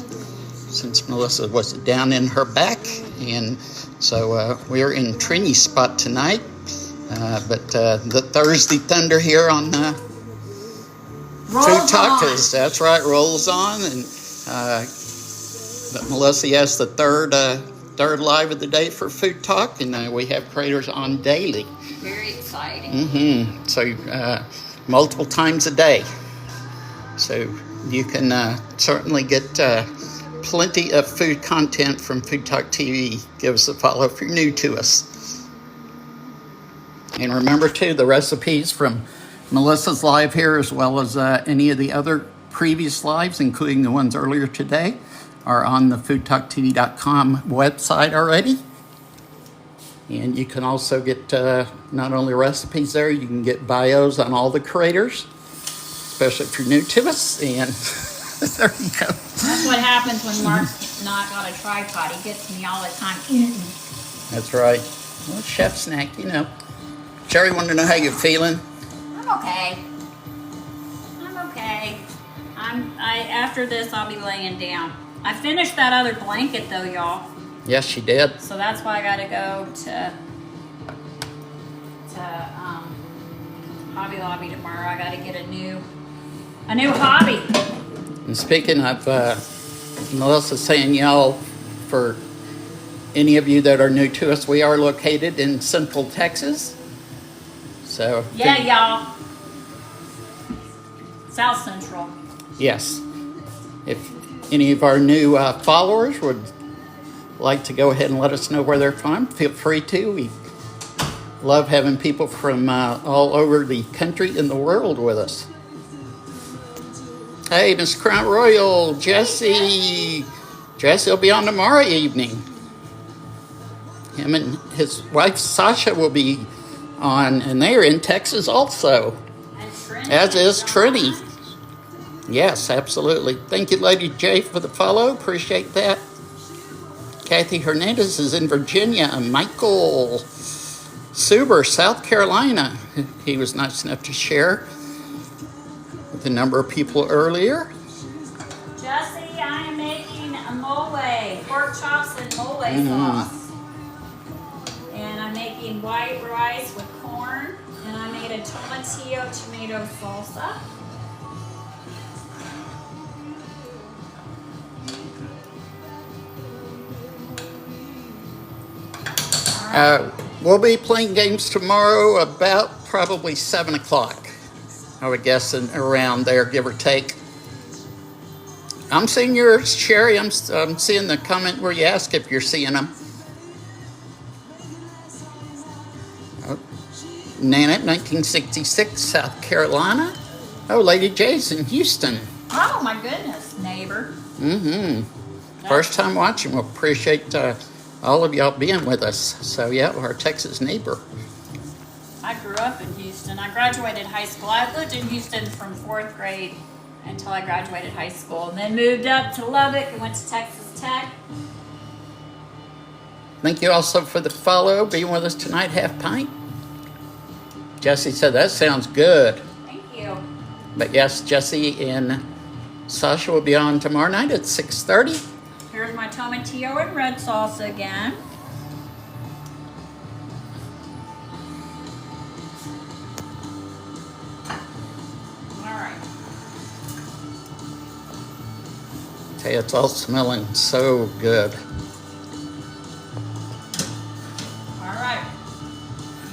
since Melissa was down in her back. And so we're in Trini's spot tonight. But the Thursday Thunder here on Food Talk is, that's right, rolls on. And but Melissa has the third live of the day for Food Talk, and we have creators on daily. Very exciting. So multiple times a day. So you can certainly get plenty of food content from Food Talk TV. Give us a follow if you're new to us. And remember, too, the recipes from Melissa's live here, as well as any of the other previous lives, including the ones earlier today, are on the FoodtokTV.com website already. And you can also get not only recipes there, you can get bios on all the creators, especially if you're new to us. And there you go. That's what happens when Mark's not on a tripod. He gets me all the time. That's right. Well, chef snack, you know. Sherry, want to know how you're feeling? I'm okay. After this, I'll be laying down. I finished that other blanket, though, y'all. Yes, she did. So that's why I got to go to Hobby Lobby tomorrow. I got to get a new hobby. And speaking of Melissa saying y'all, for any of you that are new to us, we are located in Central Texas. So yeah, y'all. South Central. Yes. If any of our new followers would like to go ahead and let us know where they're from, feel free to. We love having people from all over the country and the world with us. Hey, Miss Crown Royal, Jesse. Jesse will be on tomorrow evening. Him and his wife Sasha will be on, and they're in Texas also. As is Trini. Yes, absolutely. Thank you, Lady J, for the follow. Appreciate that. Kathy Hernandez is in Virginia. Michael Suber, South Carolina. He was nice enough to share with a number of people earlier. Jesse, I am making a mole, pork chops and mole sauce. And I'm making white rice with corn. And I made a tomatillo tomato salsa. We'll be playing games tomorrow about probably 7 o'clock. I would guess around there, give or take. I'm seeing yours, Sherry. I'm seeing the comment where you ask if you're seeing them. Nana, 1966, South Carolina. Oh, Lady J's in Houston. Oh, my goodness, neighbor. First time watching. We'll appreciate all of y'all being with us. So, yeah, our Texas neighbor. I grew up in Houston. I graduated high school. I lived in Houston from 4th grade until I graduated high school. And then moved up to Lubbock and went to Texas Tech. Thank you also for the follow. Being with us tonight, Half Pint. Jesse said, that sounds good. Thank you. But yes, Jesse and Sasha will be on tomorrow night at 6:30. Here's my tomatillo and red salsa again. All right. Okay, it's all smelling so good. All right.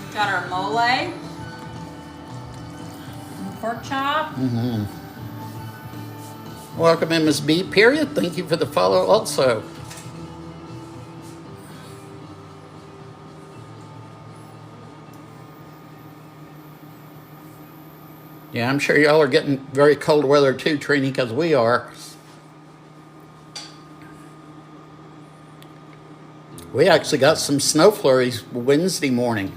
We've got our mole and pork chop. Welcome in, Ms. B. Period. Thank you for the follow also. Yeah, I'm sure y'all are getting very cold weather too, Trini, because we are. We actually got some snow flurries Wednesday morning.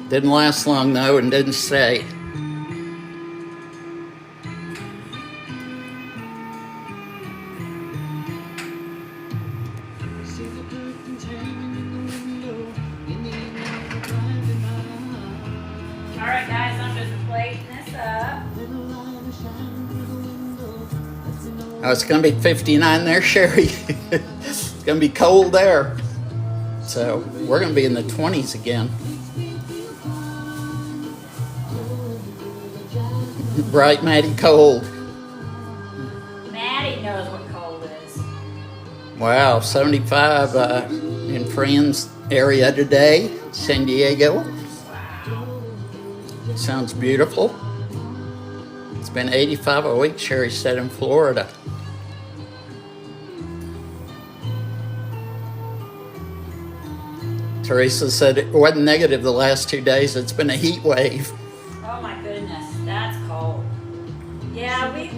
Didn't last long though and didn't stay. All right, guys, I'm just plating this up. Oh, it's going to be 59 there, Sherry. It's going to be cold there. So we're going to be in the 20s again. Bright, mighty cold. Maddie knows what cold is. Wow, 75 in Friends area today, San Diego. Wow. Sounds beautiful. It's been 85 a week, Sherry said, in Florida. Teresa said it wasn't negative the last 2 days. It's been a heat wave. Oh my goodness, that's cold. Yeah, if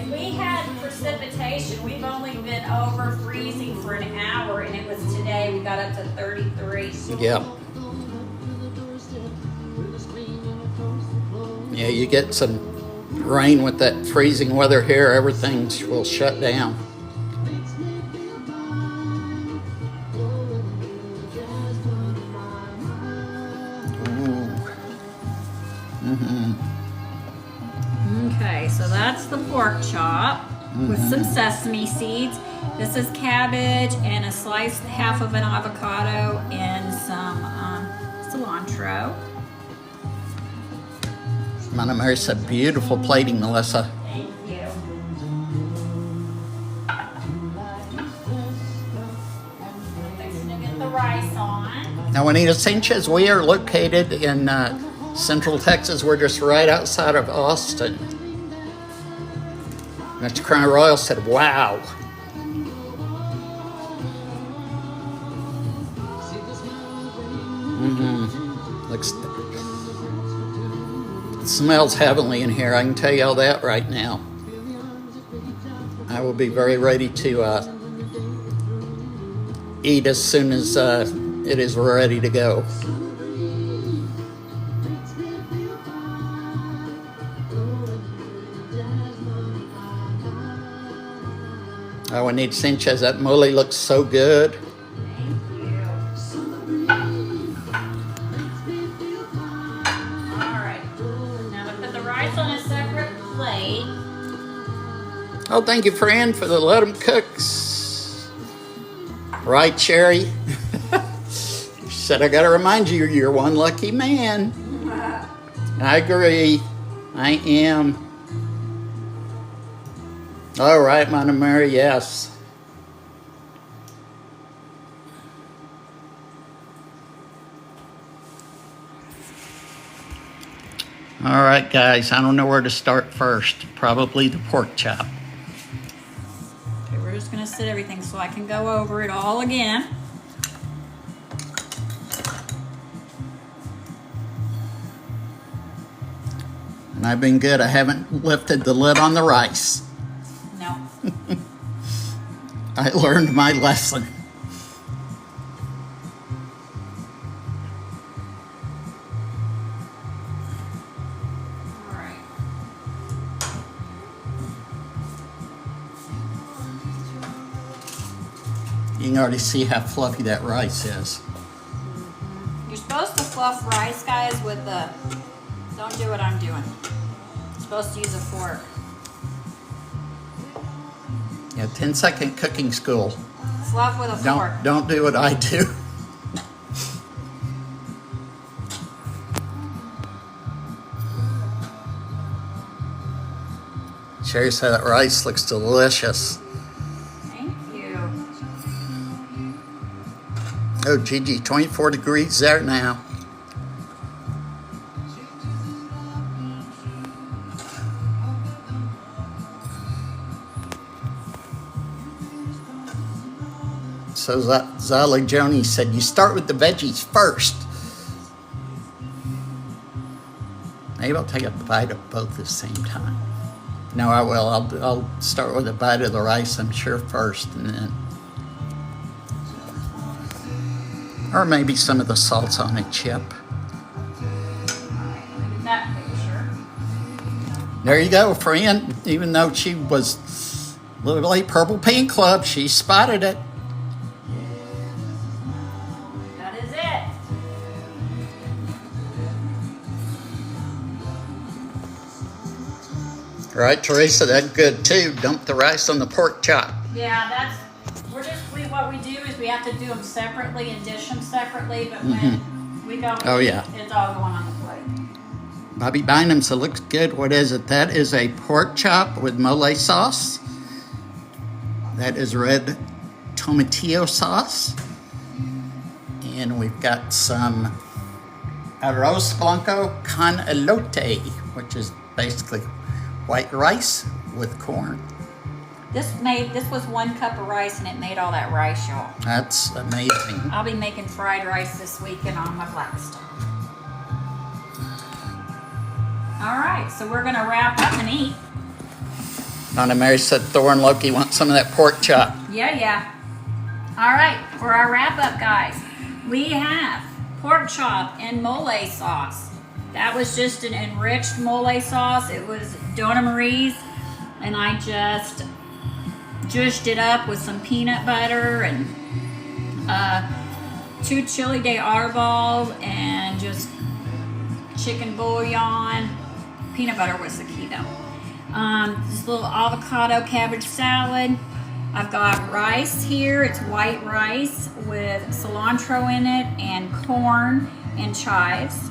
we had precipitation, we've only been over freezing for an hour, and it was today we got up to 33. Yeah. Yeah, you get some rain with that freezing weather here, everything will shut down. Okay, so that's the pork chop with some sesame seeds. This is cabbage and a sliced half of an avocado and some cilantro. Mama Mary said, beautiful plating, Melissa. Thank you. Fixing to get the rice on. Now, Juanita Sanchez, we are located in Central Texas. We're just right outside of Austin. Mr. Crown Royal said, wow. Looks, it smells heavenly in here. I can tell you all that right now. I will be very ready to eat as soon as it is ready to go. Oh, I need Sanchez. That mole looks so good. Thank you. All right. Now we put the rice on a separate plate. Oh, thank you, friend, for the let 'em cooks. Right, Sherry? She said, I got to remind you, you're one lucky man. I agree. I am. All right, Mama Mary, yes. All right, guys, I don't know where to start first. Probably the pork chop. Okay, we're just gonna sit everything so I can go over it all again. And I've been good. I haven't lifted the lid on the rice. No. I learned my lesson. All right. You can already see how fluffy that rice is. You're supposed to fluff rice, guys, with the... Don't do what I'm doing. You're supposed to use a fork. Yeah, 10-second cooking school. Fluff with a fork. Don't do what I do. Sherry said that rice looks delicious. Thank you. Oh, Gigi, 24 degrees there now. So Zala Joni said, you start with the veggies first. Maybe I'll take a bite of both at the same time. No, I will. I'll start with a bite of the rice, I'm sure, first, and then... Or maybe some of the salsa on a chip. That picture. There you go, friend. Even though she was literally Purple Paint Club, she spotted it. That is it. All right, Teresa, that's good too. Dump the rice on the pork chop. Yeah, what we do is we have to do them separately and dish them separately, but when we go eat, it's all going on the plate. Bobby Bynum said, looks good. What is it? That is a pork chop with mole sauce. That is red tomatillo sauce. And we've got some arroz blanco con elote, which is basically white rice with corn. This was 1 cup of rice and it made all that rice, y'all. That's amazing. I'll be making fried rice this weekend on my black stuff. All right, so we're gonna wrap up and eat. Donna Mary said Thor and Loki want some of that pork chop. Yeah. All right, for our wrap up, guys, we have pork chop and mole sauce. That was just an enriched mole sauce. It was Donna Marie's, and I just jushed it up with some peanut butter and 2 chili de arbol and just chicken bouillon. Peanut butter was the key though. This little avocado cabbage salad. I've got rice here. It's white rice with cilantro in it and corn and chives.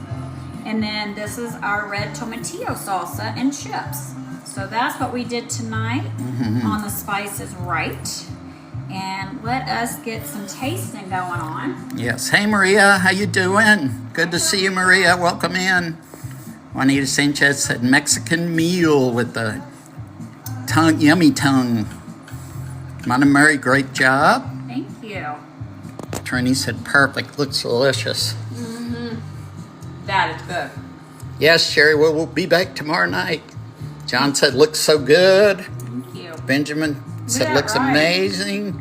And then this is our red tomatillo salsa and chips. So that's what we did tonight on The Spice is Right. And let us get some tasting going on. Yes. Hey, Maria. How you doing? Good to see you, Maria. Welcome in. Juanita Sanchez said Mexican meal with the tongue, yummy tongue. Mona Murray, great job. Thank you. Trini said perfect. Looks delicious. That is good. Yes, Sherry, we'll be back tomorrow night. John said looks so good. Thank you. Benjamin said that looks rice. amazing.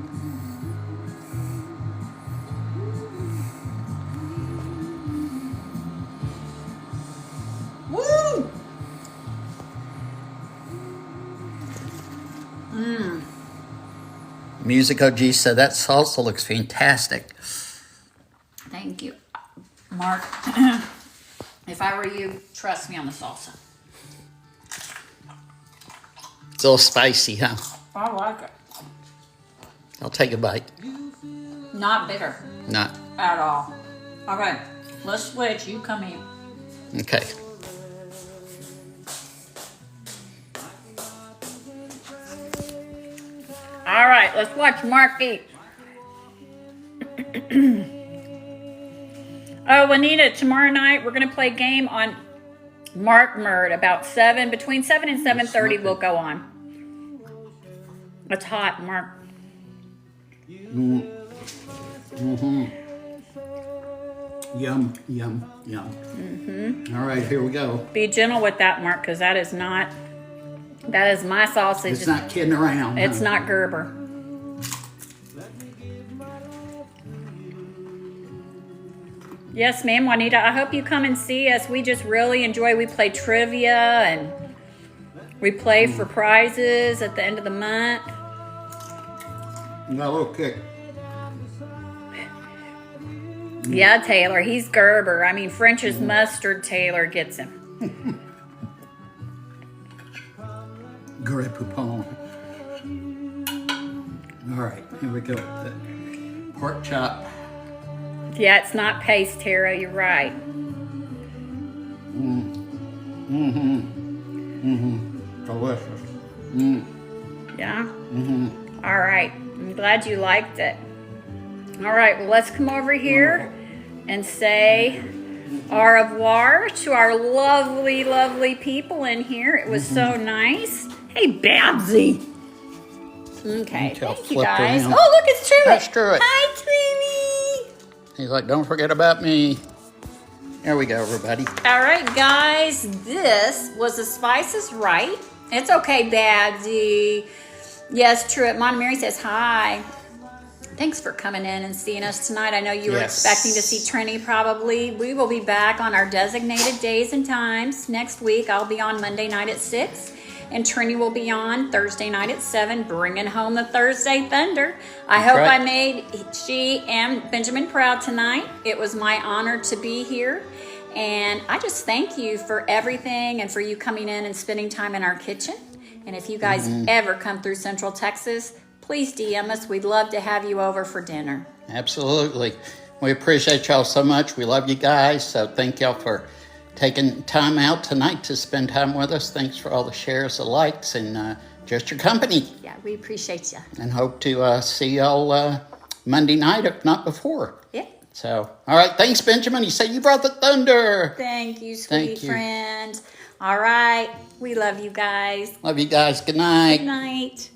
Woo! Music OG said that salsa looks fantastic. Thank you. Mark, if I were you, trust me on the salsa. It's a little spicy, huh? I like it. I'll take a bite. Not bitter Not. at all. Okay, let's switch. You come in. Okay. All right, let's watch Mark eat. Oh, Anita, tomorrow night we're going to play a game on Mark Murd about between 7 and 7:30 we'll go on. It's hot, Mark. Yum, yum, yum. All right, here we go. Be gentle with that, Mark, because that is my sausage. It's not kidding around. It's huh? not Gerber. Yes, ma'am, Juanita. I hope you come and see us. We just really enjoy. We play trivia and we play for prizes at the end of the month. Got a little kick. Yeah, Taylor. He's Gerber. I mean, French's mustard. Taylor gets him. Grey Poupon. All right, here we go. The pork chop. Yeah, it's not paste, Tara. You're right. Delicious. Yeah? Mm-hmm. All right. I'm glad you liked it. All right, well, let's come over here and say au revoir to our lovely, lovely people in here. It was so nice. Hey, Babsy. Okay, thank you guys. Around. Oh, look, it's Truett. That's Truett. Hi, Twinnie. He's like, don't forget about me. There we go, everybody. All right, guys, this was The Spice is Right. It's okay, Babsy. Yes, Truett. Mona Mary says hi. Thanks for coming in and seeing us tonight. I know you were expecting to see Trini probably. We will be back on our designated days and times next week. I'll be on Monday night at 6. And Trini will be on Thursday night at 7, bringing home the Thursday Thunder. I hope I made she and Benjamin proud tonight. It was my honor to be here. And I just thank you for everything and for you coming in and spending time in our kitchen. And if you guys ever come through Central Texas, please DM us. We'd love to have you over for dinner. Absolutely. We appreciate y'all so much. We love you guys. So thank y'all for taking time out tonight to spend time with us. Thanks for all the shares, the likes, and just your company. Yeah, we appreciate you. And hope to see y'all Monday night, if not before. Yeah. So, all right. Thanks, Benjamin. You said you brought the thunder. Thank you, sweet friend. All right. We love you guys. Love you guys. Good night. Good night.